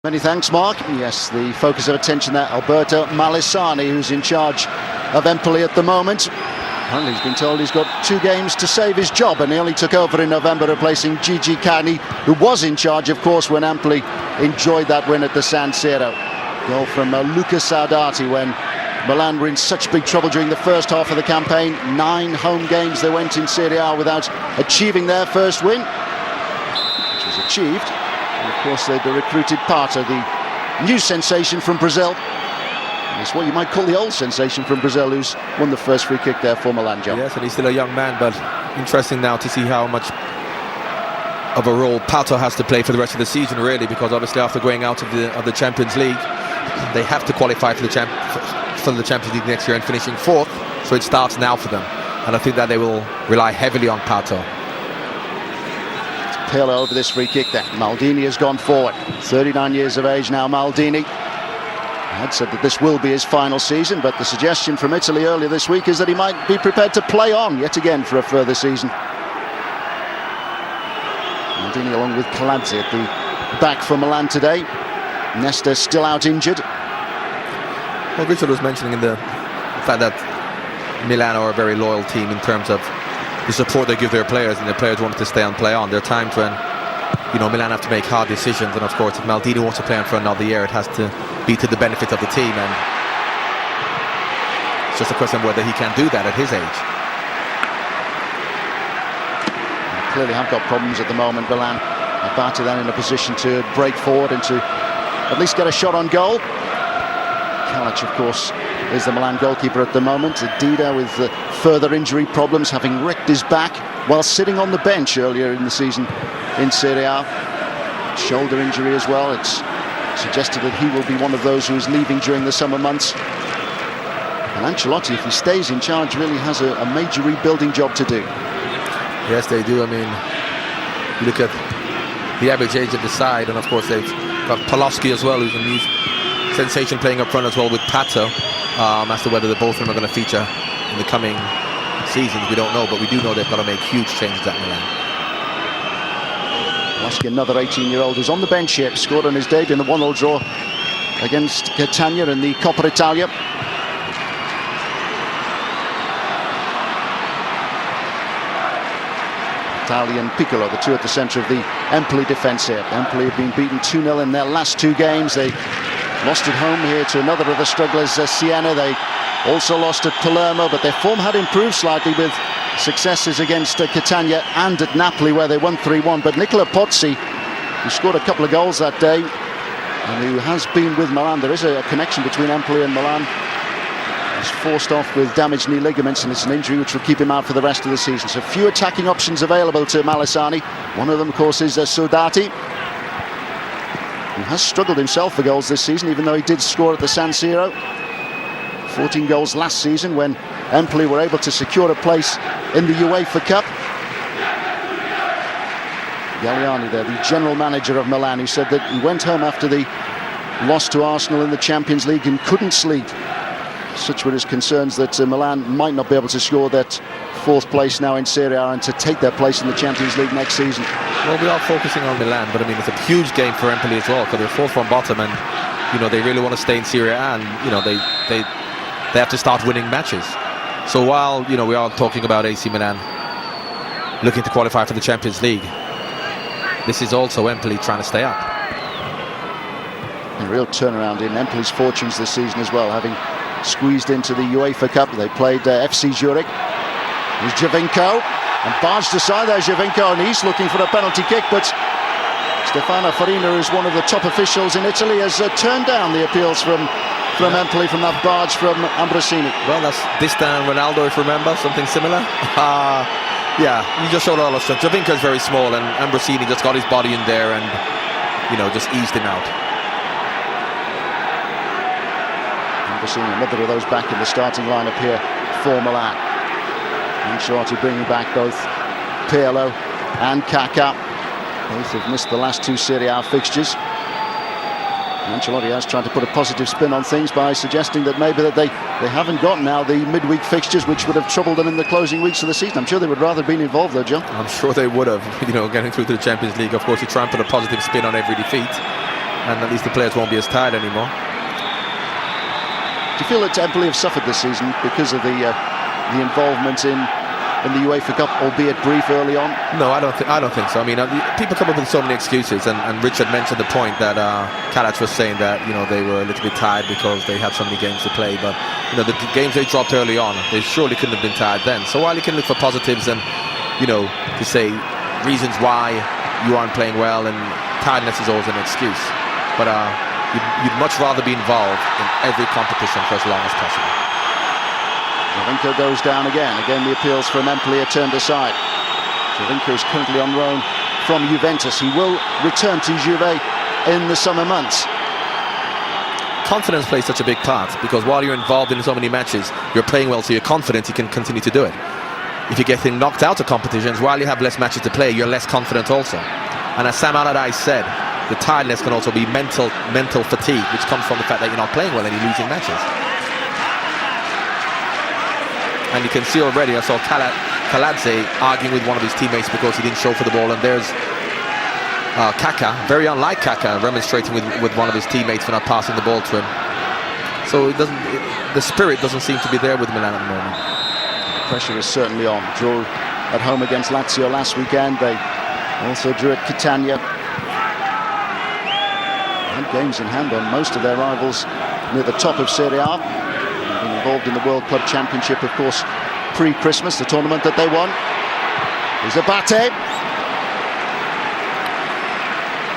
Many thanks, Mark. Yes, the focus of attention there, Alberto Malesani, who's in charge of Empoli at the moment. Apparently he's been told he's got 2 games to save his job, and he only took over in November, replacing Gigi Cani, who was in charge, of course, when Empoli enjoyed that win at the San Siro. Goal from Luca Saudati when Milan were in such big trouble during the first half of the campaign. 9 home games they went in Serie A without achieving their first win, which was achieved. And of course, they'd recruited Parta, the new sensation from Brazil. And it's what you might call the old sensation from Brazil, who's won the first free kick there for Milan. Yes, and he's still a young man, but interesting now to see how much of a role Parta has to play for the rest of the season, really, because obviously after going out of the Champions League, they have to qualify for the Champions League next year and finishing 4th. So it starts now for them, and I think that they will rely heavily on Parta. Carlo over this free kick there. Maldini has gone forward. 39 years of age now, Maldini. Had said that this will be his final season, but the suggestion from Italy earlier this week is that he might be prepared to play on yet again for a further season. Maldini along with Calazzi at the back for Milan today. Nesta still out injured. Well, Richard was mentioning in the fact that Milan are a very loyal team in terms of the support they give their players, and their players want to stay and play on. There are times when, Milan have to make hard decisions, and of course if Maldini wants to play on for another year, it has to be to the benefit of the team, and it's just a question of whether he can do that at his age. They clearly have got problems at the moment, Milan. Alberto then in a position to break forward and to at least get a shot on goal. Kalic, of course, is the Milan goalkeeper at the moment. Dida with further injury problems, having wrecked his back while sitting on the bench earlier in the season in Serie A. Shoulder injury as well. It's suggested that he will be one of those who is leaving during the summer months. And Ancelotti, if he stays in charge, really has a major rebuilding job to do. Yes, they do. I mean, you look at the average age of the side, and of course they've got Paloski as well, who's a new sensation playing up front as well with Pato. As to whether the both of them are going to feature in the coming seasons, we don't know, but we do know they've got to make huge changes at Milan. Paloski, another 18-year-old who's on the bench here, scored on his debut in the 1-0 draw against Catania in the Coppa Italia. Italian Piccolo, the two at the centre of the Empoli defence here. Empoli have been beaten 2-0 in their last 2 games. They lost at home here to another of the strugglers, Siena. They also lost at Palermo, but their form had improved slightly with successes against Catania and at Napoli, where they won 3-1. But Nicola Pozzi, who scored a couple of goals that day and who has been with Milan, there is a connection between Empoli and Milan. He's forced off with damaged knee ligaments, and it's an injury which will keep him out for the rest of the season. So few attacking options available to Malesani. One of them, of course, is Saudati, who has struggled himself for goals this season, even though he did score at the San Siro. 14 goals last season when Empoli were able to secure a place in the UEFA Cup. Galliani there, the general manager of Milan, who said that he went home after the loss to Arsenal in the Champions League and couldn't sleep. Such were his concerns that Milan might not be able to score that 4th place now in Serie A and to take their place in the Champions League next season. Well, we are focusing on Milan, but I mean it's a huge game for Empoli as well, because they're 4th from bottom, and they really want to stay in Serie A, and they have to start winning matches. So while we are talking about AC Milan looking to qualify for the Champions League, this is also Empoli trying to stay up. A real turnaround in Empoli's fortunes this season as well, having squeezed into the UEFA Cup. They played FC Zurich. There's Giovinco, and barged aside there Giovinco, and he's looking for a penalty kick, but Stefano Farina, who's one of the top officials in Italy, has turned down the appeals from Empoli from that barge from Ambrosini. Well, that's distant Ronaldo, if you remember, something similar. Yeah, you just showed all of strength. Giovinco is very small, and Ambrosini just got his body in there and just eased him out. Ambrosini, another of those back in the starting lineup here for Milan. Ancelotti bringing back both Pirlo and Kaká. Both have missed the last 2 Serie A fixtures. Ancelotti has tried to put a positive spin on things by suggesting that maybe that they haven't got now the midweek fixtures, which would have troubled them in the closing weeks of the season. I'm sure they would rather have been involved though, John. I'm sure they would have, getting through to the Champions League. Of course, you try and put a positive spin on every defeat. and at least the players won't be as tired anymore. Do you feel that Empoli have suffered this season because of the involvement in the UEFA Cup, albeit brief early on? No, I don't think so. I mean, people come up with so many excuses, and Richard mentioned the point that Carlo was saying that they were a little bit tired because they had so many games to play. But the games they dropped early on, they surely couldn't have been tired then. So while you can look for positives and to say reasons why you aren't playing well, and tiredness is always an excuse. But you'd much rather be involved in every competition for as long as possible. Giovinco goes down again. Again, the appeals from Empoli are turned aside. Giovinco is currently on loan from Juventus. He will return to Juve in the summer months. Confidence plays such a big part, because while you're involved in so many matches, you're playing well, so you're confident you can continue to do it. If you're getting knocked out of competitions, while you have less matches to play, you're less confident also. And as Sam Allardyce said, the tiredness can also be mental fatigue, which comes from the fact that you're not playing well and you're losing matches. And you can see already, I saw Kaladze arguing with one of his teammates because he didn't show for the ball, and there's Kaka, very unlike Kaka, remonstrating with one of his teammates for not passing the ball to him. So the spirit doesn't seem to be there with Milan at the moment. The pressure is certainly on. Drew at home against Lazio last weekend. They also drew at Catania. And games in hand on most of their rivals near the top of Serie A. Been involved in the World Club Championship, of course, pre-Christmas, the tournament that they won. Here's Abate.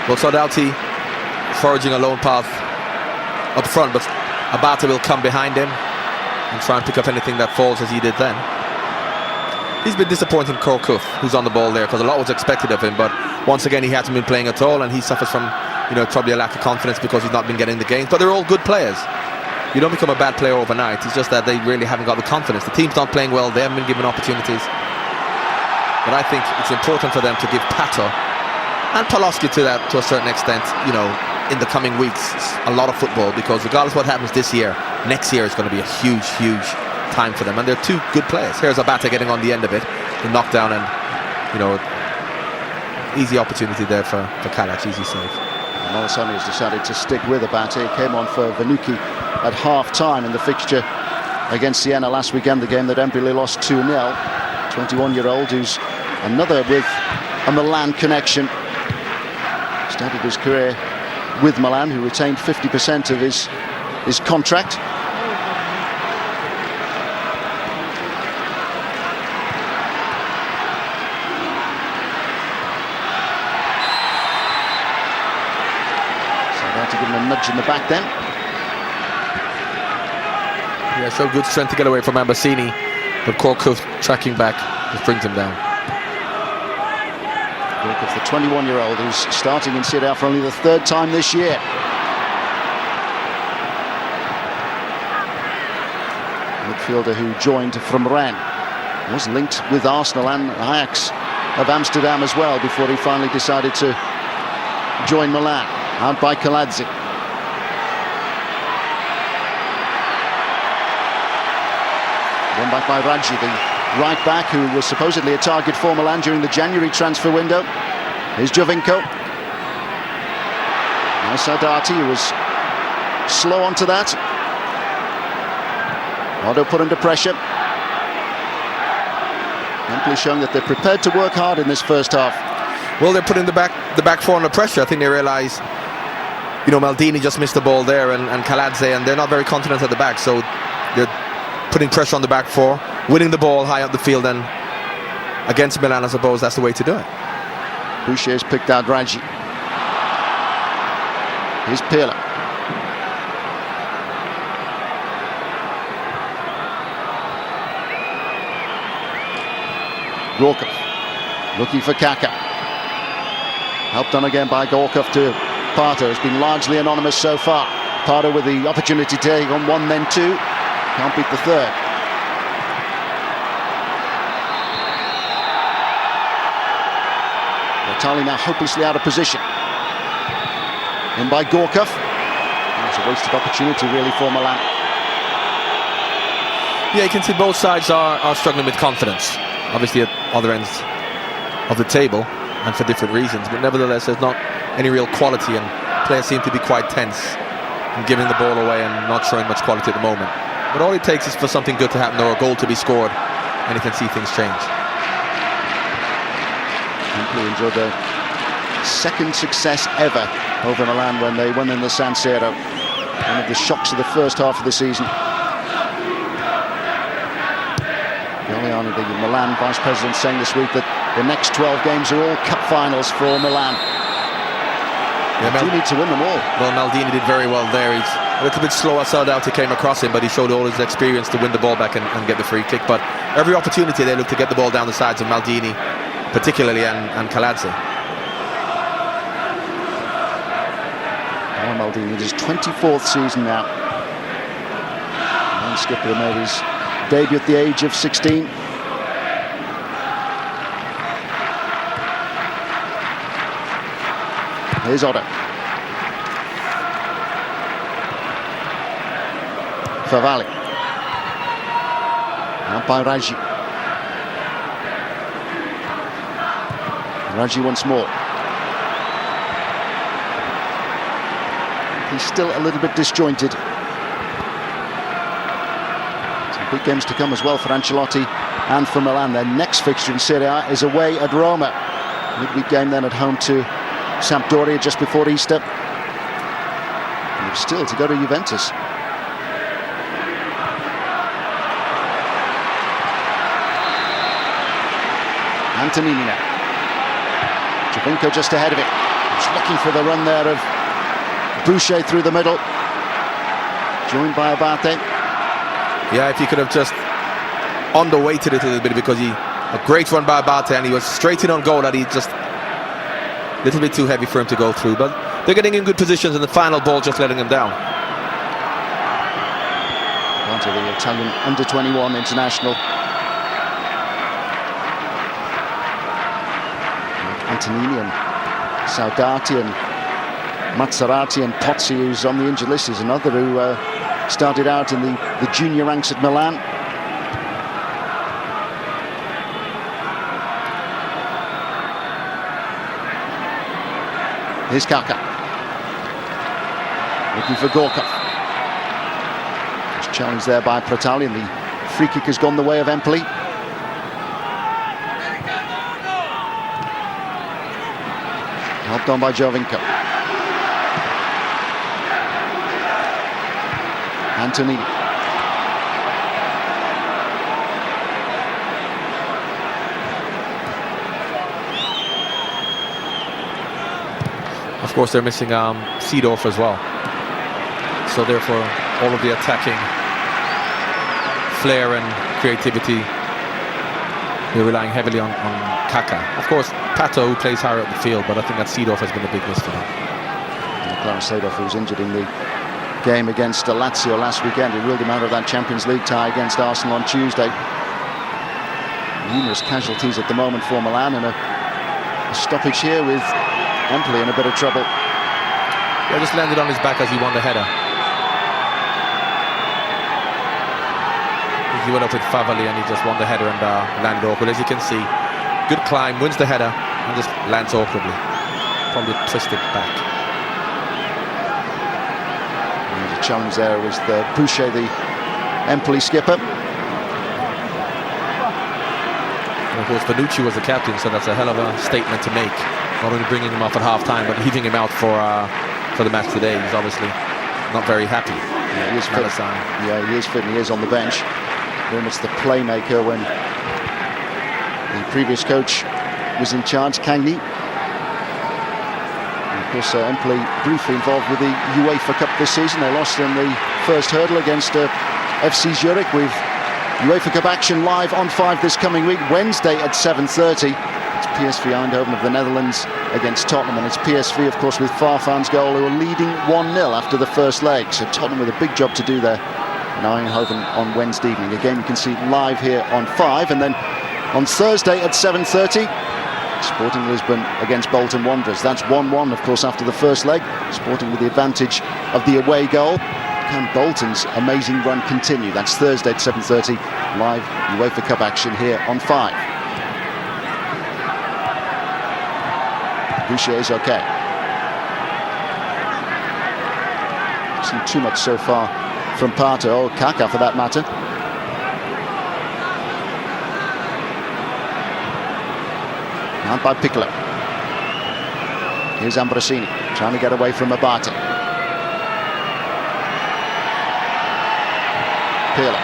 Well, Sardauti foraging a lone path up front, but Abate will come behind him and try and pick up anything that falls, as he did then. He's been disappointing Carlo, who's on the ball there, because a lot was expected of him, but once again he hasn't been playing at all, and he suffers from probably a lack of confidence because he's not been getting the games. But they're all good players. You don't become a bad player overnight. It's just that they really haven't got the confidence. The team's not playing well. They haven't been given opportunities. But I think it's important for them to give Pato and Paloski to a certain extent, in the coming weeks, a lot of football, because regardless of what happens this year, next year is going to be a huge time for them. And they're two good players. Here's Abate getting on the end of it, the knockdown, and easy opportunity there for Kalac, easy save. Malesani has decided to stick with Abate. He came on for Vanucci at half-time in the fixture against Siena last weekend, the game that Empoli lost 2-0. 21-year-old who's another with a Milan connection. Started his career with Milan, who retained 50% of his contract. To give him a nudge in the back then. Yeah, showed good strength to get away from Ambasini, but Korkuf tracking back just brings him down. Korkuf, the 21-year-old who's starting in Serie A for only the third time this year. Midfielder who joined from Rennes, was linked with Arsenal and Ajax of Amsterdam as well before he finally decided to join Milan. Out by Kaladze. One back by Raggi, the right back who was supposedly a target for Milan during the January transfer window. Here's Giovinco. Now Sardauti, who was slow onto that. Otto put under pressure. Empoli showing that they're prepared to work hard in this first half. Well, they're putting the back four under pressure. I think they realise, Maldini just missed the ball there, and Kaladze, and they're not very confident at the back, so they're putting pressure on the back four, winning the ball high up the field, and against Milan, I suppose that's the way to do it. Boucher's picked out Raggi. Here's Pirlo. Gorkov looking for Kaka. Helped on again by Gorkov to Pato, has been largely anonymous so far. Pato with the opportunity to take on one, then two. Can't beat the third. Vitali now hopelessly out of position. In by Gorkov. It's a wasted opportunity really for Milan. Yeah, you can see both sides are struggling with confidence. Obviously at other ends of the table and for different reasons, but nevertheless there's not any real quality and players seem to be quite tense and giving the ball away and not showing much quality at the moment. But all it takes is for something good to happen or a goal to be scored, and you can see things change. Empoli enjoyed their second success ever over Milan when they won in the San Siro. One of the shocks of the first half of the season. Giuliani, the Milan vice president, saying this week that the next 12 games are all cup finals for Milan. They do need to win them all. Well, Maldini did very well there. He's a little bit slower. Soldati came across him, but he showed all his experience to win the ball back and get the free kick. But every opportunity they look to get the ball down the sides of Maldini, particularly, and Kaladze. Maldini in his 24th season now. And skipper made his debut at the age of 16. Here's Otto. Favali. Now by Raggi. Raggi once more. He's still a little bit disjointed. Some big games to come as well for Ancelotti and for Milan. Their next fixture in Serie A is away at Roma. Midweek game then at home to Sampdoria just before Easter. And still to go to Juventus. Antonini now. Giovinco just ahead of him. He's looking for the run there of Boucher through the middle, joined by Abate. Yeah, if he could have just underweighted it a little bit, because a great run by Abate, and he was straight in on goal, that he just a little bit too heavy for him to go through. But they're getting in good positions, and the final ball just letting him down. On to the Italian under-21 international. Antonini and Soldati and Mazzarati and Pozzi, who's on the injured list, is another who started out in the junior ranks at Milan. Here's Kaka. Looking for Gorkov. Just challenged there by Pratali, and the free kick has gone the way of Empoli. Helped on by Giovinco. Antonini. Of course, they're missing Seedorf as well. So therefore, all of the attacking flair and creativity, they're relying heavily on Kaka. Of course, Pato, who plays higher up the field, but I think that Seedorf has been a big miss for them. Clarence Seedorf, who was injured in the game against Lazio last weekend. He ruled him out of that Champions League tie against Arsenal on Tuesday. Numerous casualties at the moment for Milan, and a stoppage here with Empoli in a bit of trouble. Yeah, just landed on his back as he won the header. He went up with Favali and he just won the header and landed awkward. As you can see, good climb, wins the header and just lands awkwardly. Probably twisted back. Challenge there was the Boucher, the Empoli skipper. And of course, Bonucci was the captain, so that's a hell of a statement to make. Not only bringing him off at half-time, but leaving him out for the match today. He's obviously not very happy. Yeah, he is fit. Yeah, he is fit, and he is on the bench. Very much the playmaker when the previous coach was in charge, Cagni. Of course, Empoli briefly involved with the UEFA Cup this season. They lost in the first hurdle against FC Zurich. With UEFA Cup action live on 5 this coming week, Wednesday at 7:30. It's PSV Eindhoven of the Netherlands against Tottenham, and it's PSV, of course, with Farfan's goal, who are leading 1-0 after the first leg. So Tottenham with a big job to do there in Eindhoven on Wednesday evening. A game you can see live here on 5, and then on Thursday at 7:30. Sporting Lisbon against Bolton Wanderers. That's 1-1, of course, after the first leg. Sporting with the advantage of the away goal. Can Bolton's amazing run continue? That's Thursday at 7:30. Live UEFA Cup action here on 5. Boucher is okay. Seen too much so far from Pato, or Kaka for that matter. Now by Piccolo. Here's Ambrosini trying to get away from Abate. Pirlo.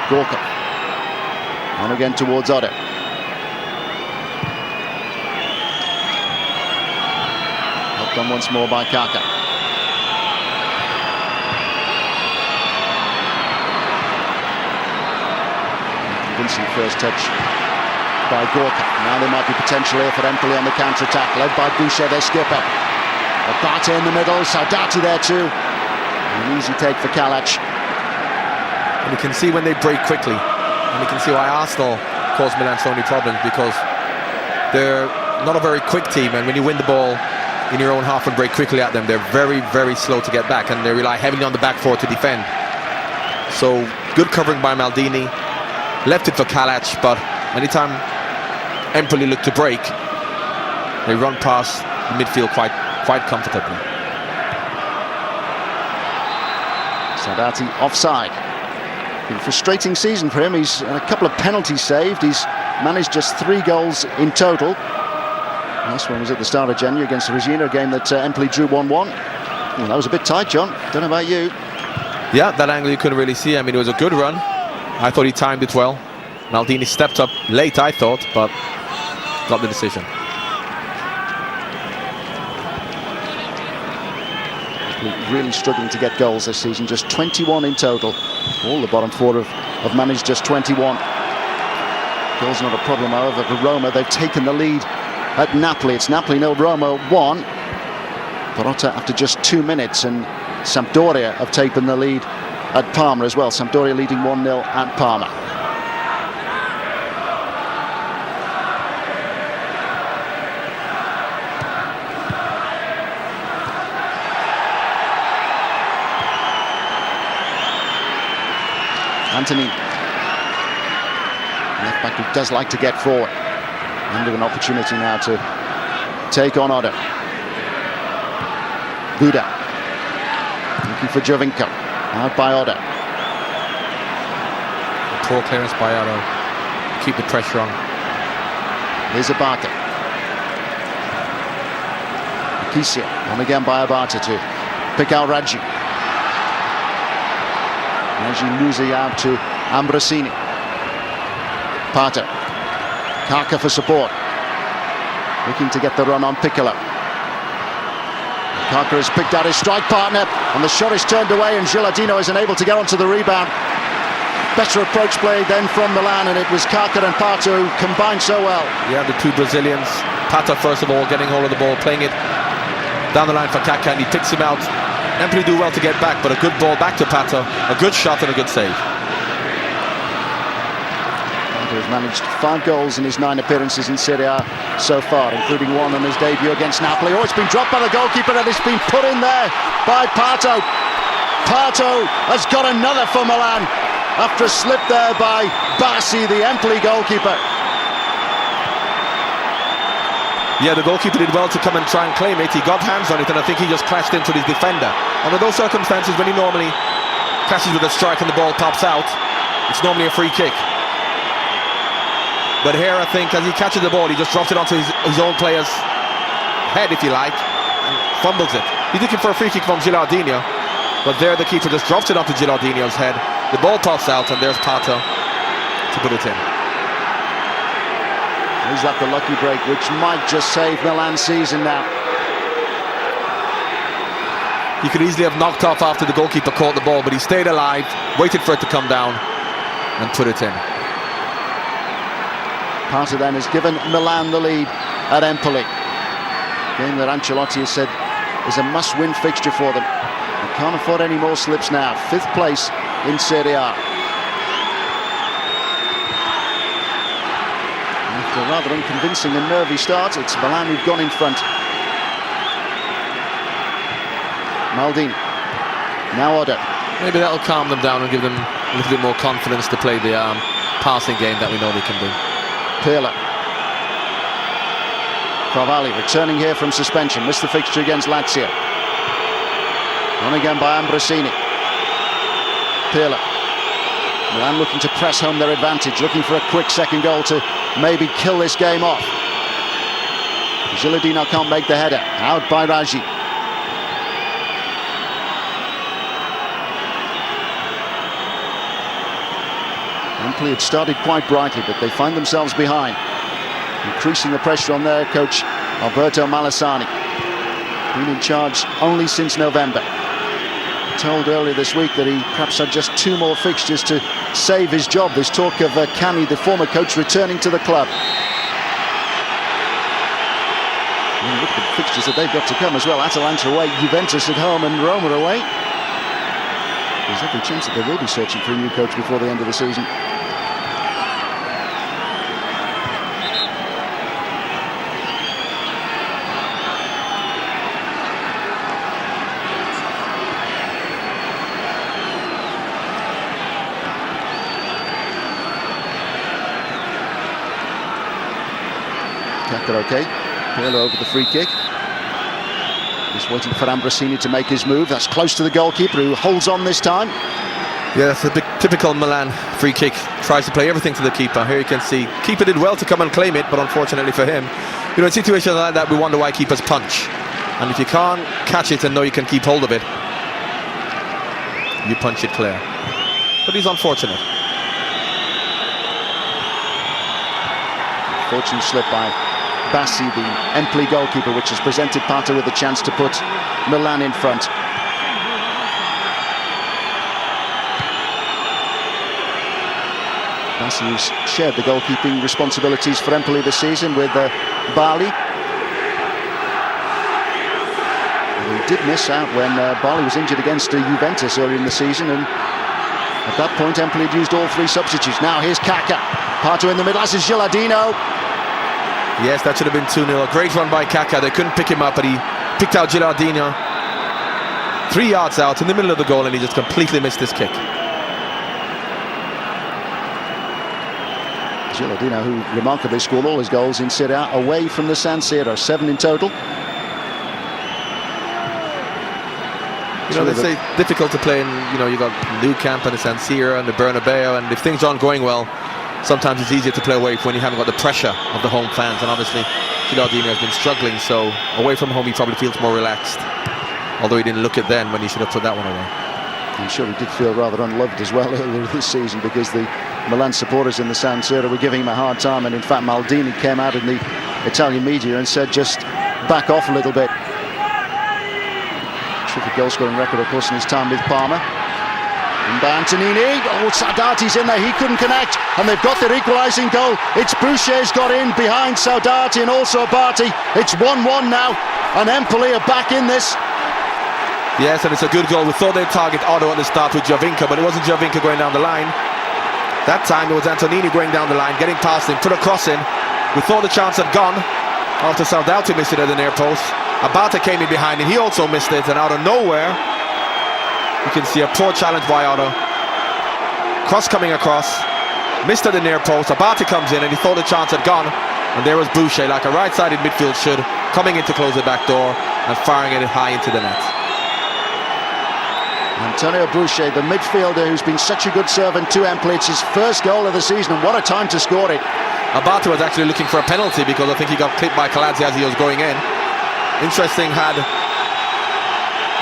Gorka. On again towards Otto. Helped on once more by Kaka. Convincing first touch by Gorka. Now there might be potential here for Empoli on the counter-attack, led by Boucher, their skipper. Abate in the middle, Saudati there too. An easy take for Kalac. And you can see when they break quickly, and you can see why Arsenal caused Milan so many problems, because they're not a very quick team, and when you win the ball in your own half and break quickly at them, they're very, very slow to get back, and they rely heavily on the back four to defend. So good covering by Maldini, left it for Kalac, but anytime Empoli look to break, they run past the midfield quite comfortably. Saudati offside. Been a frustrating season for him. He's a couple of penalties saved. He's managed just 3 goals in total. The last one was at the start of January against Regina, a game that Empoli drew 1-1. Well, that was a bit tight, John. Don't know about you. Yeah, that angle you couldn't really see. I mean, it was a good run. I thought he timed it well. Maldini stepped up late, I thought, but got the decision. Really struggling to get goals this season, just 21 in total. All the bottom 4 have managed just 21. Goals not a problem, however, for Roma. They've taken the lead at Napoli. It's Napoli 0, Roma 1. Perotta after just 2 minutes, and Sampdoria have taken the lead at Parma as well. Sampdoria leading 1-0 at Parma. Anthony, left back who does like to get forward, and with an opportunity now to take on Otto. Buda looking for Jovinko, out by Otto. Poor clearance by Otto. Keep the pressure on. Here's Abate. Kisia on again by Abate to pick out Raggi. Raggi losing out to Ambrosini. Pato. Kaka for support. Looking to get the run on Piccolo. Kaka has picked out his strike partner, and the shot is turned away, and Gilardino is unable to get onto the rebound. Better approach play then from Milan, and it was Kaka and Pato who combined so well. Yeah, the 2 Brazilians. Pato, first of all, getting hold of the ball, playing it down the line for Kaka, and he picks him out. Empoli do well to get back, but a good ball back to Pato, a good shot and a good save. Pato has managed 5 goals in his 9 appearances in Serie A so far, including 1 on his debut against Napoli. Oh, it's been dropped by the goalkeeper, and it's been put in there by Pato. Pato has got another for Milan after a slip there by Bassi, the Empoli goalkeeper. Yeah, the goalkeeper did well to come and try and claim it. He got hands on it, and I think he just clashed into his defender. Under those circumstances, when he normally clashes with a strike and the ball pops out, it's normally a free kick. But here, I think, as he catches the ball, he just drops it onto his own player's head, if you like, and fumbles it. He's looking for a free kick from Gilardino, but there the keeper just drops it onto Gilardino's head. The ball pops out, and there's Pato to put it in. Is that the lucky break, which might just save Milan's season now? He could easily have knocked off after the goalkeeper caught the ball, but he stayed alive, waited for it to come down, and put it in. Pato then has given Milan the lead at Empoli. Game that Ancelotti has said is a must-win fixture for them. They can't afford any more slips now. 5th place in Serie A. After a rather unconvincing and nervy start, it's Milan who've gone in front. Maldini. Now Otto. Maybe that'll calm them down and give them a little bit more confidence to play the passing game that we know they can do. Pirlo. Cavalli returning here from suspension. Missed the fixture against Lazio. On again by Ambrosini. Pirlo. Milan looking to press home their advantage, looking for a quick second goal to maybe kill this game off. Gilardino can't make the header. Out by Raji. Empoli had started quite brightly, but they find themselves behind, increasing the pressure on their coach Alberto Malesani. Been in charge only since November. Told earlier this week that he perhaps had just 2 more fixtures to save his job. There's talk of Cani, the former coach, returning to the club. And look at the fixtures that they've got to come as well. Atalanta away, Juventus at home, and Roma away. There's every chance that they will be searching for a new coach before the end of the season. Okay, Carlo over the free kick. Just waiting for Ambrosini to make his move. That's close to the goalkeeper, who holds on this time. Yeah, that's a big, typical Milan free kick. Tries to play everything to the keeper. Here you can see keeper did well to come and claim it, but unfortunately for him, you know, in situations like that, we wonder why keepers punch. And if you can't catch it and know you can keep hold of it, you punch it clear. But he's unfortunate. Fortunate slip by Bassi, the Empoli goalkeeper, which has presented Pato with a chance to put Milan in front. Bassi, who's shared the goalkeeping responsibilities for Empoli this season with Bali. And he did miss out when Bali was injured against Juventus earlier in the season, and at that point Empoli had used all 3 substitutes. Now here's Kaka. Pato in the middle, as is Gilardino. Yes, that should have been 2-0. A great run by Kaka. They couldn't pick him up, but he picked out Gilardino 3 yards out in the middle of the goal, and he just completely missed his kick. Gilardino, who remarkably scored all his goals in Serie A away from the San Siro, 7 in total. You know, they say difficult to play in, you know, you got Nou Camp and the San Siro and the Bernabeu, and if things aren't going well, sometimes it's easier to play away when you haven't got the pressure of the home fans, and obviously Gilardino has been struggling, so away from home he probably feels more relaxed, although he didn't look it then when he should have put that one away. I'm sure he did feel rather unloved as well earlier this season, because the Milan supporters in the San Siro were giving him a hard time, and in fact Maldini came out in the Italian media and said just back off a little bit. Terrific goal scoring record, of course, in his time with Parma. And by Antonini, Saudati's in there, he couldn't connect, and they've got their equalising goal. It's Boucher's got in behind Saudati and also Barty. It's 1-1 now, and Empoli are back in this. Yes, and it's a good goal. We thought they'd target Otto at the start with Giovinco, but it wasn't Giovinco going down the line. That time it was Antonini going down the line, getting past him, put a cross in. We thought the chance had gone after Saudati missed it at the near post. Abate came in behind him, he also missed it, and out of nowhere you can see a poor challenge by Otto. Cross coming across, missed at the near post. Abate comes in and he thought the chance had gone, and there was Boucher, like a right-sided midfield should, coming in to close the back door and firing it high into the net. Antonio Boucher, the midfielder who's been such a good servant to Empoli. It's his first goal of the season, and what a time to score it. Abate was actually looking for a penalty because I think he got clipped by Calazzi as he was going in. Interesting, had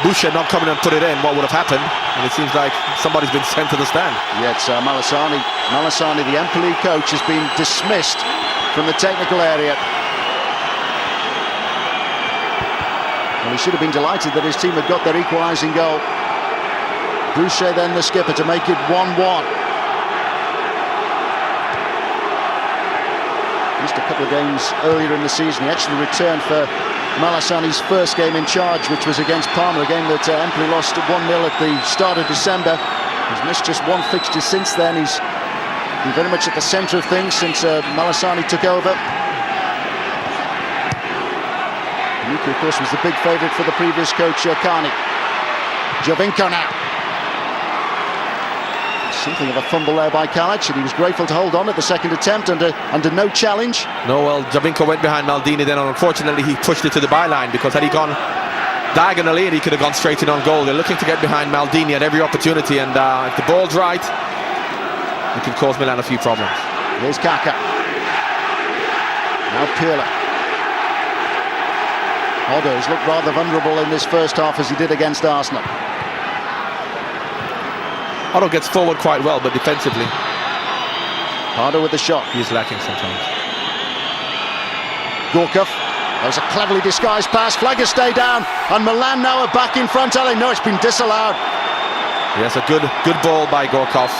Boucher not come in and put it in, what would have happened? And it seems like somebody's been sent to the stand. Yeah, it's Malesani. Malesani, the Empoli coach, has been dismissed from the technical area. Well, he should have been delighted that his team had got their equalising goal. Boucher then the skipper to make it 1-1. Just a couple of games earlier in the season, he actually returned for Malesani's first game in charge, which was against Parma, a game that Empoli lost 1-0 at the start of December. He's missed just 1 fixture since then. He's been very much at the centre of things since Malesani took over. Nico, of course, was the big favourite for the previous coach, Cani. Giovinco now. Something of a fumble there by Kalic, and he was grateful to hold on at the second attempt under no challenge. No, well, Giovinco went behind Maldini then, and unfortunately he pushed it to the byline, because had he gone diagonally, and he could have gone straight in on goal. They're looking to get behind Maldini at every opportunity, and if the ball's right, it could cause Milan a few problems. Here's Kaka. Now Pirlo. Otto's looked rather vulnerable in this first half as he did against Arsenal. Otto gets forward quite well, but defensively Pardo with the shot. he's lacking sometimes. Gorkov. That was a cleverly disguised pass. Flaggers stay down, and Milan now are back in front. No, it's been disallowed. Yes, a good ball by Gorkov.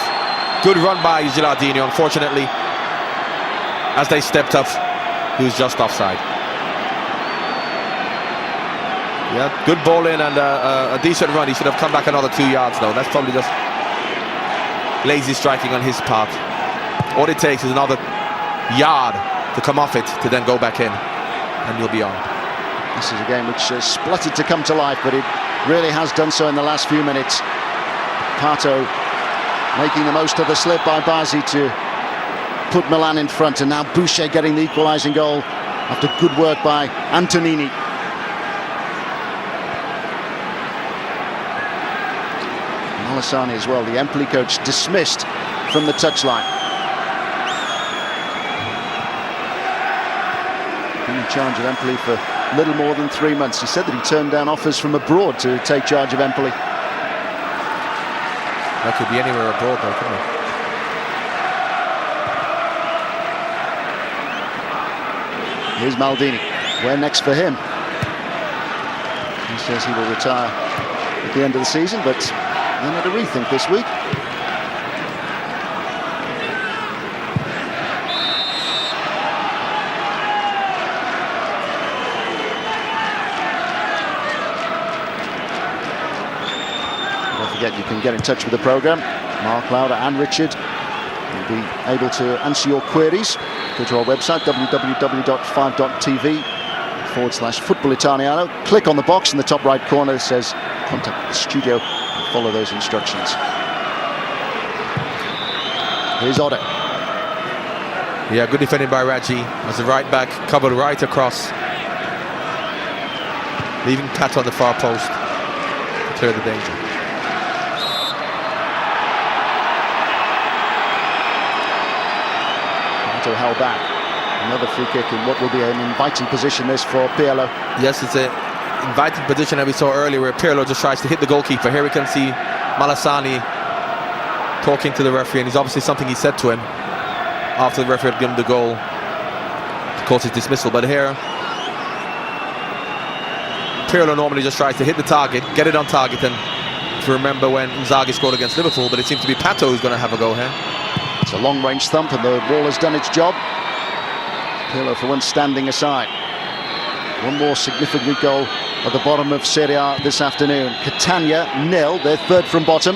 Good run by Gilardino. Unfortunately, as they stepped up, he was just offside. Yeah, good ball in and a decent run. He should have come back another 2 yards though. That's probably just lazy striking on his part. All it takes is another yard to come off it to then go back in, and you'll be on. This is a game which has spluttered to come to life, but it really has done so in the last few minutes. Pato making the most of the slip by Bazzi to put Milan in front, and now Boucher getting the equalising goal after good work by Antonini. Malesani as well, the Empoli coach, dismissed from the touchline. Been in charge of Empoli for little more than 3 months. He said that he turned down offers from abroad to take charge of Empoli. That could be anywhere abroad though, couldn't it? Here's Maldini. Where next for him? He says he will retire at the end of the season, but then had a rethink this week. Don't forget, you can get in touch with the programme. Mark, Lauda and Richard will be able to answer your queries. Go to our website, www.5.tv/Football Italiano. Click on the box in the top right corner that says contact the studio. Follow those instructions. Here's Otto. Yeah, good defending by Raggi as the right back covered right across, leaving Pat on the far post to clear the danger. Otto held back. Another free kick in what will be an inviting position this for Pirlo. Yes, it's a inviting position that we saw earlier where Pirlo just tries to hit the goalkeeper. Here we can see Malesani talking to the referee, and it's obviously something he said to him after the referee had given him the goal to cause his dismissal. But here Pirlo normally just tries to hit the target, get it on target, and to remember when Inzaghi scored against Liverpool, but it seems to be Pato who's going to have a go here. It's a long-range thump, and the ball has done its job. Pirlo for once standing aside. One more significant goal at the bottom of Serie A this afternoon. Catania 0, they're third from bottom.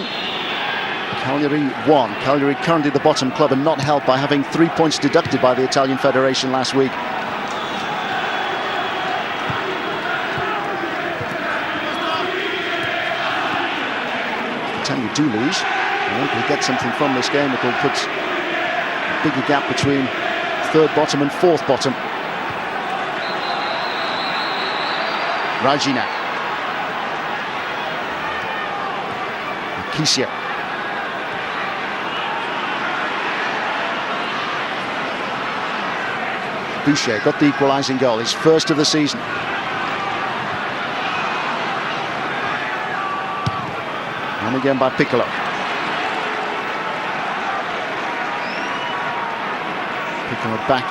Cagliari 1. Cagliari currently the bottom club and not helped by having 3 points deducted by the Italian Federation last week. Catania do lose. They get something from this game. It will put a bigger gap between third bottom and fourth bottom. Ragina. Kisia. Boucher got the equalising goal, his first of the season. And again by Piccolo. Piccolo back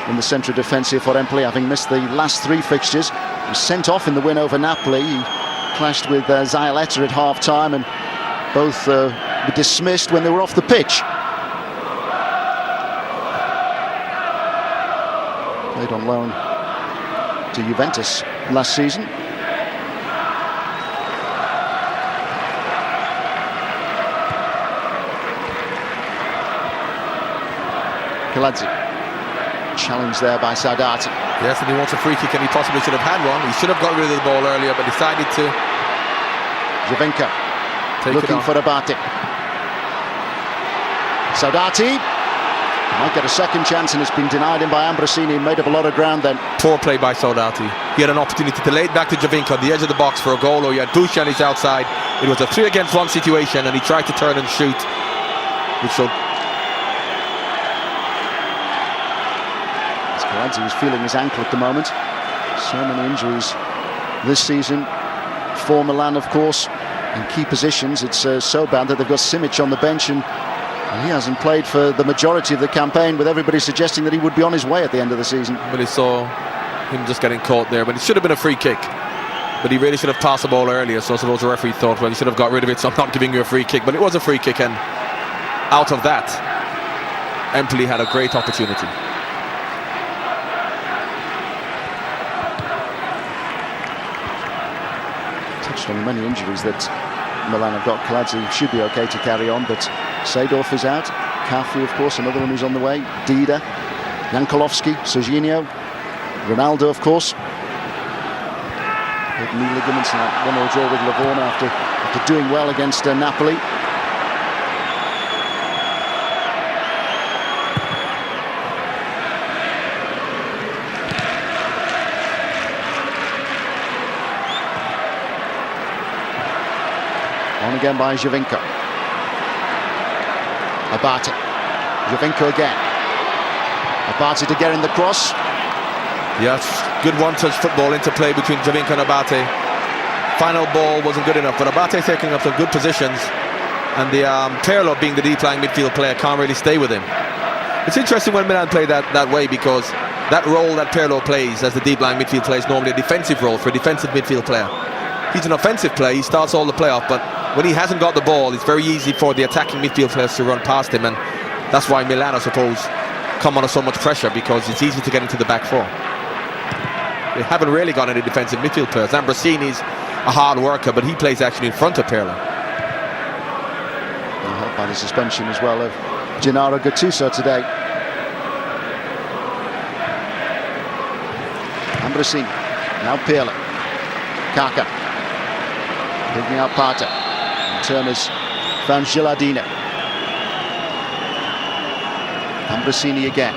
in the centre defence here for Empoli, having missed the last 3 fixtures. He was sent off in the win over Napoli. He clashed with Zaileta at half-time, and both were dismissed when they were off the pitch. Played on loan to Juventus last season. Kaladze. Challenge there by Saudati. Yes, and he wants a free kick, and he possibly should have had one. He should have got rid of the ball earlier, but decided to Javenka looking for Abate. Saudati. Might get a second chance, and it's been denied him by Ambrosini, who made up a lot of ground then. Poor play by Soldati. He had an opportunity to lay it back to Javinko on the edge of the box for a goal, or he had Bush on his outside. It was a 3-against-1 situation, and he tried to turn and shoot, which showed. He was feeling his ankle at the moment. So many injuries this season for Milan, of course, in key positions. It's so bad that they've got Simic on the bench, and he hasn't played for the majority of the campaign, with everybody suggesting that he would be on his way at the end of the season. But he saw him just getting caught there, but it should have been a free kick. But he really should have passed the ball earlier, so I suppose the referee thought, well, he should have got rid of it, so I'm not giving you a free kick. But it was a free kick, and out of that, Empoli had a great opportunity. Touched on the many injuries that Milan have got. Kaladze should be okay to carry on, but Seedorf is out. Cafu, of course, another one who's on the way. Dida, Jankolovski, Serginho, Ronaldo, of course. With knee ligaments and that 1-0 draw with Livorno after doing well against Napoli. On again by Javinko. Abate. Javinko again. Abate to get in the cross. Yes, good one-touch football interplay between Javinko and Abate. Final ball wasn't good enough, but Abate taking up some good positions, and the Carlo, being the deep-lying midfield player, can't really stay with him. It's interesting when Milan play that way, because that role that Carlo plays as the deep-lying midfield player is normally a defensive role for a defensive midfield player. He's an offensive player, he starts all the play off, but when he hasn't got the ball, it's very easy for the attacking midfield players to run past him, and that's why Milan, I suppose, come under so much pressure, because it's easy to get into the back four. They haven't really got any defensive midfield players. Ambrosini's a hard worker, but he plays actually in front of Carlo. Helped by the suspension as well of Gennaro Gattuso today. Ambrosini, now Pirlo. Kaka, picking out Pata. Turner's found Gilardino. Ambrosini again.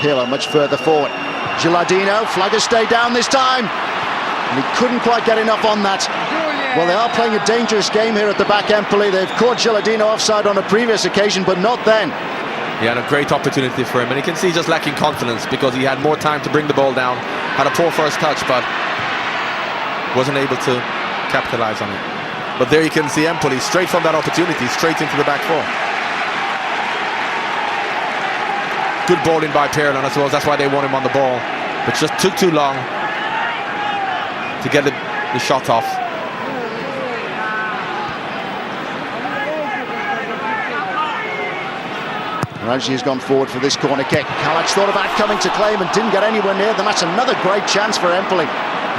Pirlo much further forward. Gilardino, Flagger stayed down this time, and he couldn't quite get enough on that. Well, they are playing a dangerous game here at the back, Empoli. They've caught Gilardino offside on a previous occasion, but not then. He had a great opportunity for him, and you can see he's just lacking confidence, because he had more time to bring the ball down, had a poor first touch, but wasn't able to capitalize on it. But there you can see Empoli straight from that opportunity, straight into the back four. Good ball in by Pirlo, and I suppose that's why they want him on the ball, but just took too long to get the shot off. Raggi has gone forward for this corner kick. Kalac thought about coming to claim and didn't get anywhere near them. That's another great chance for Empoli.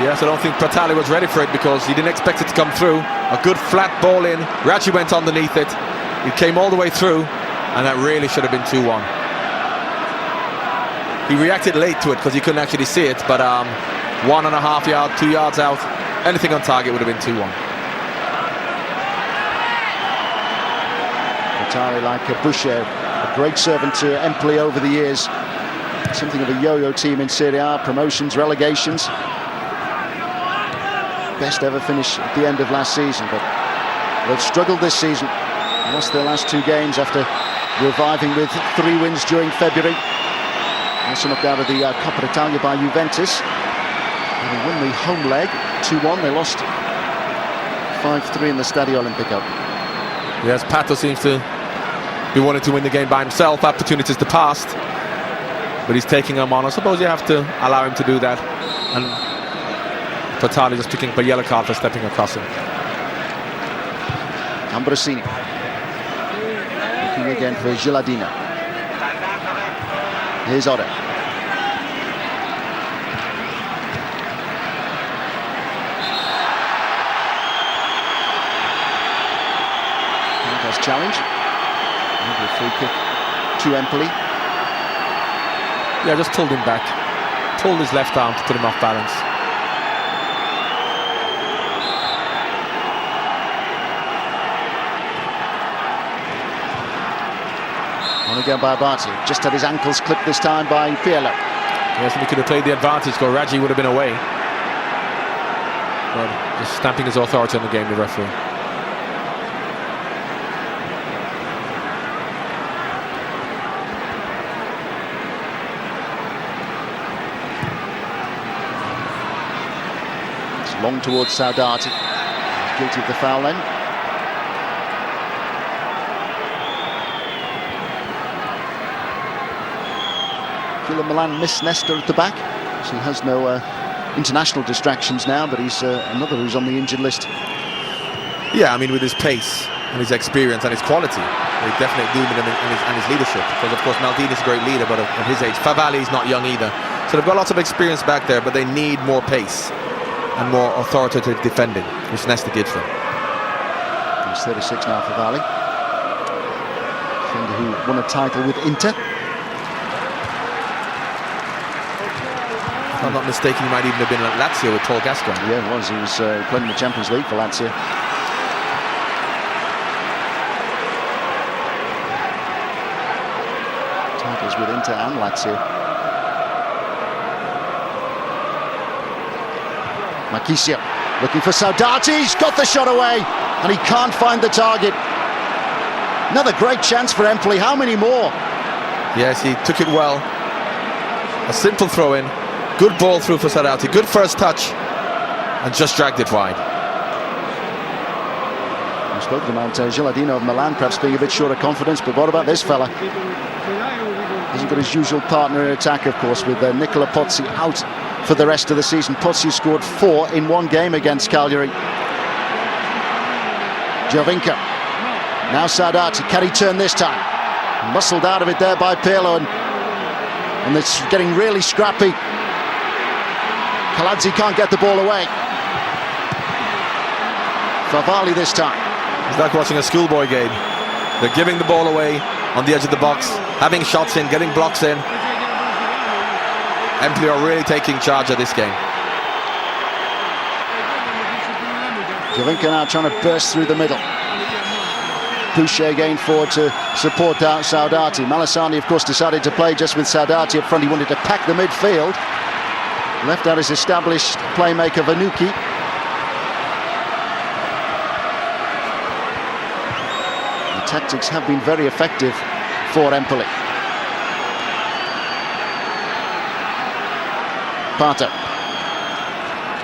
Yes, I don't think Pratali was ready for it, because he didn't expect it to come through. A good flat ball in. Raggi went underneath it. It came all the way through, and that really should have been 2-1. He reacted late to it because he couldn't actually see it, but 1.5 yards, 2 yards out, anything on target would have been 2-1. Pratali, like Boucher, a great servant to Empoli over the years. Something of a yo-yo team in Serie A, promotions, relegations. Best ever finish at the end of last season, but they've struggled this season. Lost their last 2 games after reviving with 3 wins during February. Also knocked out of the Coppa Italia by Juventus. And they win the home leg 2-1. They lost 5-3 in the Stadio Olimpico. Yes, Pato seems to be wanting to win the game by himself. Opportunities to pass, but he's taking them on. I suppose you have to allow him to do that. And Pratali just picking up a yellow card for stepping across him. Ambrosini. Looking again for Gilardino. Here's Oda. Contest challenge. Maybe a free kick to Empoli. Yeah, just pulled him back. Pulled his left arm to put him off balance. again by Barty. Just had his ankles clipped this time by Pirlo. Yes, and he could have played the advantage, because Raggi would have been away. But just stamping his authority on the game, the referee. It's long towards Saudati. He's guilty of the foul then. Milan miss Nesta at the back. So he has no international distractions now, but he's another who's on the injured list. Yeah, I mean, with his pace and his experience and his quality, they definitely do with him and his leadership. Because, of course, Maldini's a great leader, but at his age, Favali's not young either. So they've got lots of experience back there, but they need more pace and more authoritative defending, which Nesta gives them. He's 36 now, Favali. Defender who won a title with Inter. If I'm not mistaken, he might even have been at Lazio with Paul Gascoigne. Yeah, it was. He was playing in the Champions League for Lazio. Titles with Inter and Lazio. Marchisio looking for Saudati. He's got the shot away, and he can't find the target. Another great chance for Empoli. How many more? Yes, he took it well. A simple throw-in. Good ball through for Saudati. Good first touch, and just dragged it wide. We spoke about Gilardino of Milan perhaps being a bit short of confidence, but what about this fella? Hasn't got his usual partner in attack, of course, with Nicola Pozzi out for the rest of the season. Pozzi scored 4 in one game against Cagliari. Giovinco. Now Saudati. Can he turn this time? Muscled out of it there by Pirlo, and it's getting really scrappy. Calazzi can't get the ball away. Favali this time. It's like watching a schoolboy game. They're giving the ball away on the edge of the box, having shots in, getting blocks in. Empoli are really taking charge of this game. Giovinco now trying to burst through the middle. Boucher again forward to support out Saudati. Malesani, of course, decided to play just with Saudati up front. He wanted to pack the midfield. Left out his established playmaker Vanucci. The tactics have been very effective for Empoli. Pato,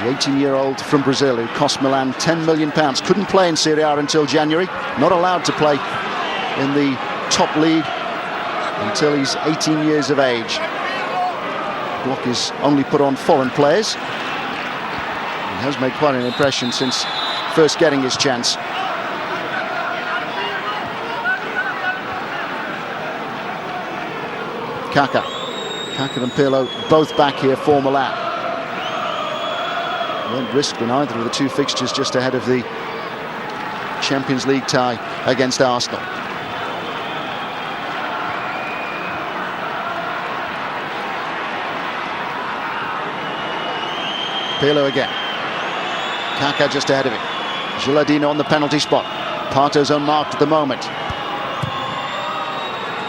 the 18-year-old from Brazil who cost Milan £10 million. Couldn't play in Serie A until January. Not allowed to play in the top league until he's 18 years of age. Block is only put on foreign players. He has made quite an impression since first getting his chance. Kaka and Pirlo both back here for Milan. Won't risk in either of the two fixtures just ahead of the Champions League tie against Arsenal. Pirlo again. Kaka just ahead of him. Gilardino on the penalty spot. Parto's unmarked at the moment.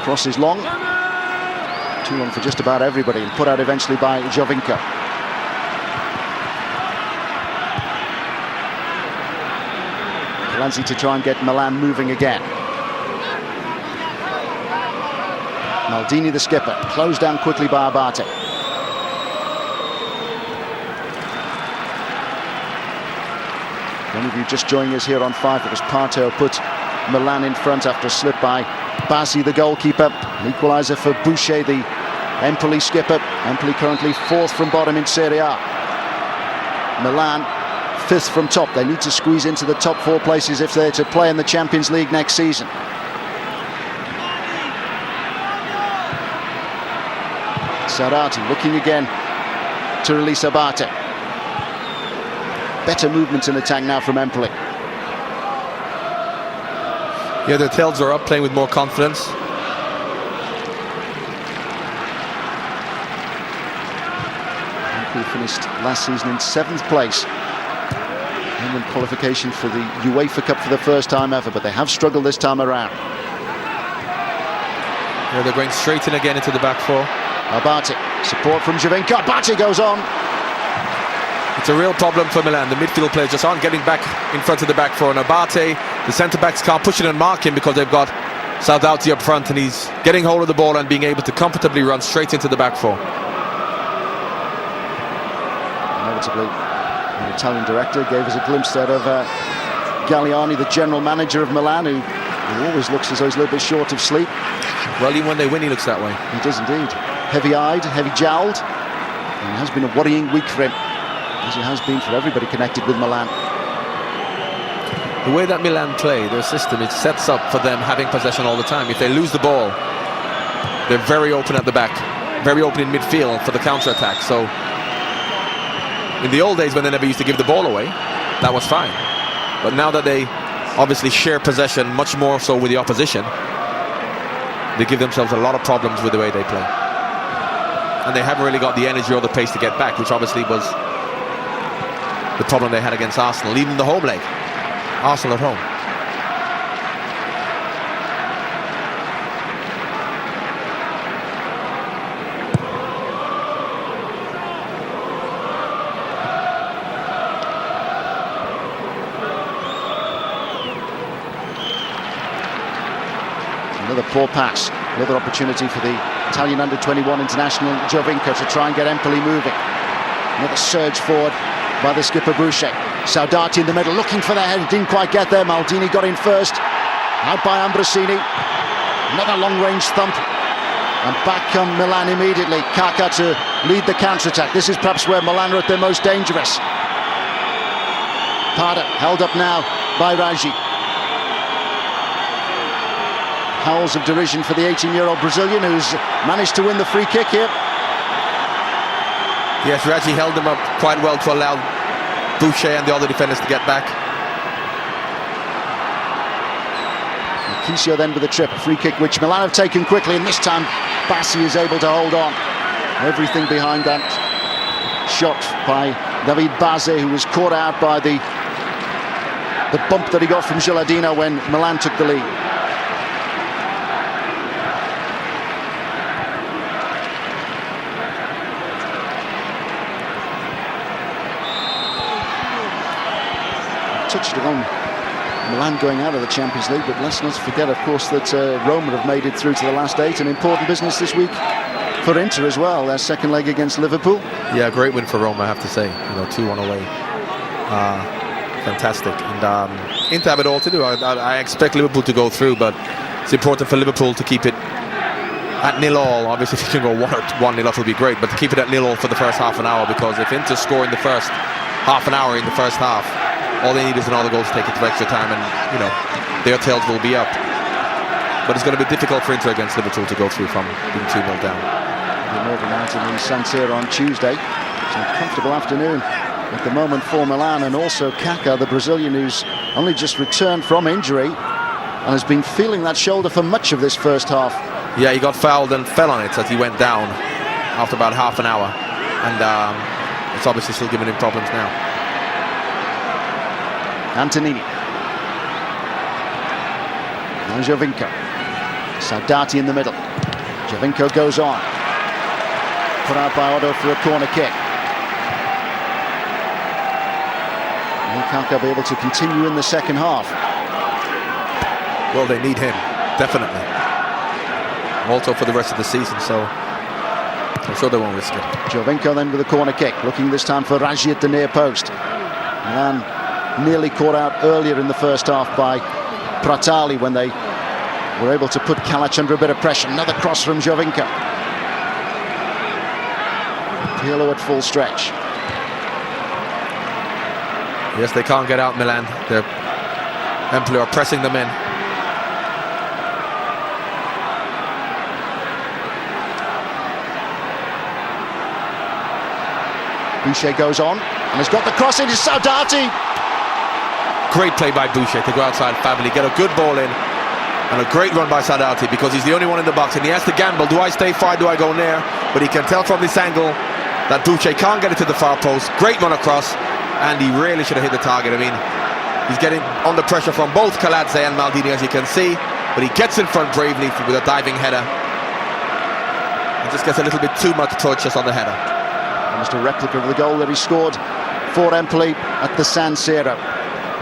Cross is long. 2-1 for just about everybody, and put out eventually by Giovinco. Calazzi to try and get Milan moving again. Maldini, the skipper, closed down quickly by Abate. One of you just joining us here on 5, because Pato put Milan in front after a slip by Bassi, the goalkeeper. An equaliser for Boucher, the Empoli skipper. Empoli currently 4th from bottom in Serie A. Milan 5th from top. They need to squeeze into the top 4 places if they're to play in the Champions League next season. Saudati looking again to release Abate. Better movement in attack now from Empoli. Yeah, their tails are up, playing with more confidence. Empoli finished last season in 7th place. And in qualification for the UEFA Cup for the first time ever, but they have struggled this time around. Yeah, they're going straight in again into the back four. Abate, support from Giovinco. Abate goes on. It's a real problem for Milan. The midfield players just aren't getting back in front of the back four. And Abate, the centre-backs can't push it and mark him because they've got Saldauti up front, and he's getting hold of the ball and being able to comfortably run straight into the back four. Inevitably, the Italian director gave us a glimpse there of Galliani, the general manager of Milan, who always looks as though he's a little bit short of sleep. Well, even when they win, he looks that way. He does indeed. Heavy-eyed, heavy-jowled. And it has been a worrying week for him, as it has been for everybody connected with Milan. The way that Milan play, their system, it sets up for them having possession all the time. If they lose the ball, they're very open at the back, very open in midfield for the counter-attack. So in the old days when they never used to give the ball away, that was fine. But now that they obviously share possession much more so with the opposition, they give themselves a lot of problems with the way they play. And they haven't really got the energy or the pace to get back, which obviously was the problem they had against Arsenal, even the home leg. Arsenal at home. Another poor pass, another opportunity for the Italian under-21 international Giovinco to try and get Empoli moving. Another surge forward by the skipper Boucher. Saldauti in the middle, looking for the head, didn't quite get there. Maldini got in first, out by Ambrosini. Another long-range thump, and back come Milan immediately. Kaka to lead the counter-attack. This is perhaps where Milan are at their most dangerous. Parda held up now by Raggi. Howls of derision for the 18-year-old Brazilian, who's managed to win the free kick here. Yes, Raggi held them up quite well to allow Boucher and the other defenders to get back. Kisio then with a trip, a free kick which Milan have taken quickly, and this time Bassi is able to hold on. Everything behind that shot by David Baze, who was caught out by the bump that he got from Gilardino when Milan took the lead. Touched on Milan going out of the Champions League, but let's not forget, of course, that Roma have made it through to the last eight. An important business this week for Inter as well, their second leg against Liverpool. Yeah, great win for Roma, I have to say. 2-1 away. Fantastic. And Inter have it all to do. I expect Liverpool to go through, but it's important for Liverpool to keep it at 0-0. Obviously, if you can go 1-0 up, it'll be great, but to keep it at 0-0 for the first half an hour, because if Inter score in the first half an hour in the first half, all they need is another goal to take it to extra time, and their tails will be up. But it's going to be difficult for Inter against Liverpool to go through from being 2-0 down. The Northern Mountain in San Siro on Tuesday. It's a comfortable afternoon at the moment for Milan, and also Kaka, the Brazilian, who's only just returned from injury and has been feeling that shoulder for much of this first half. Yeah, he got fouled and fell on it as he went down after about half an hour, and it's obviously still giving him problems now. Antonini. And Giovinco. Saldauti in the middle. Giovinco goes on. Put out by Otto for a corner kick. Will Kaka be able to continue in the second half? Well, they need him, definitely. Also for the rest of the season, so I'm sure they won't risk it. Giovinco then with a corner kick, looking this time for Raggi at the near post. And nearly caught out earlier in the first half by Pratali when they were able to put Kalac under a bit of pressure. Another cross from Giovinco. Pirlo at full stretch. Yes, they can't get out Milan. Empoli are pressing them in. Boucher goes on and has got the cross in. It's Saldauti. Great play by Boucher to go outside Fabili, get a good ball in, and a great run by Saldauti, because he's the only one in the box and he has to gamble. Do I stay far? Do I go near? But he can tell from this angle that Boucher can't get it to the far post. Great run across, and he really should have hit the target. I mean, he's getting under pressure from both Kaladze and Maldini, as you can see, but he gets in front bravely with a diving header He just gets a little bit too much touch just on the header. Almost a replica of the goal that he scored for Empoli at the San Siro.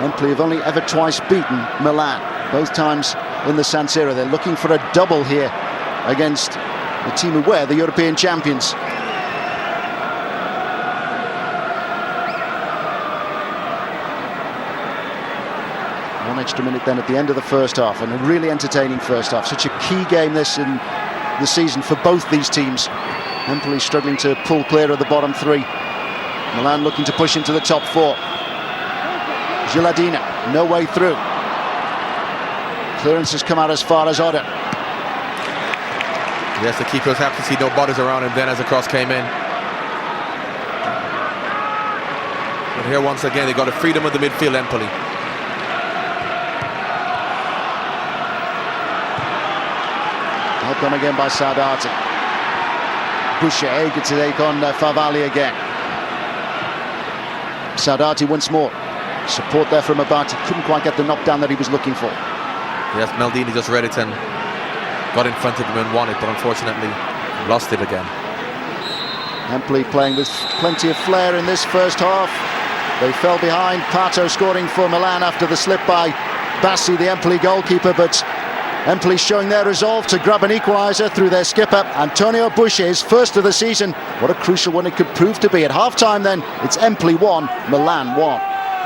Empoli have only ever twice beaten Milan, both times in the San Siro. They're looking for a double here against the team who were the European champions. One extra minute then at the end of the first half, and a really entertaining first half. Such a key game this in the season for both these teams. Empoli struggling to pull clear of the bottom three. Milan looking to push into the top four. Gilardina, no way through. Clearance has come out as far as Odder. Yes, the keeper was happy to see no bodies around him then as the cross came in. But here once again they got a freedom of the midfield, Empoli. Helped on again by Sardati. Boucher eager to take on Favali again. Sardati once more. Support there from Abati. Couldn't quite get the knockdown that he was looking for. Yes, Maldini just read it and got in front of him and won it, but unfortunately lost it again. Empoli playing with plenty of flair in this first half. They fell behind. Pato scoring for Milan after the slip by Bassi, the Empoli goalkeeper, but Empoli showing their resolve to grab an equaliser through their skipper, Antonio Boucher's first of the season. What a crucial one it could prove to be. At half-time then, it's Empoli 1, Milan 1.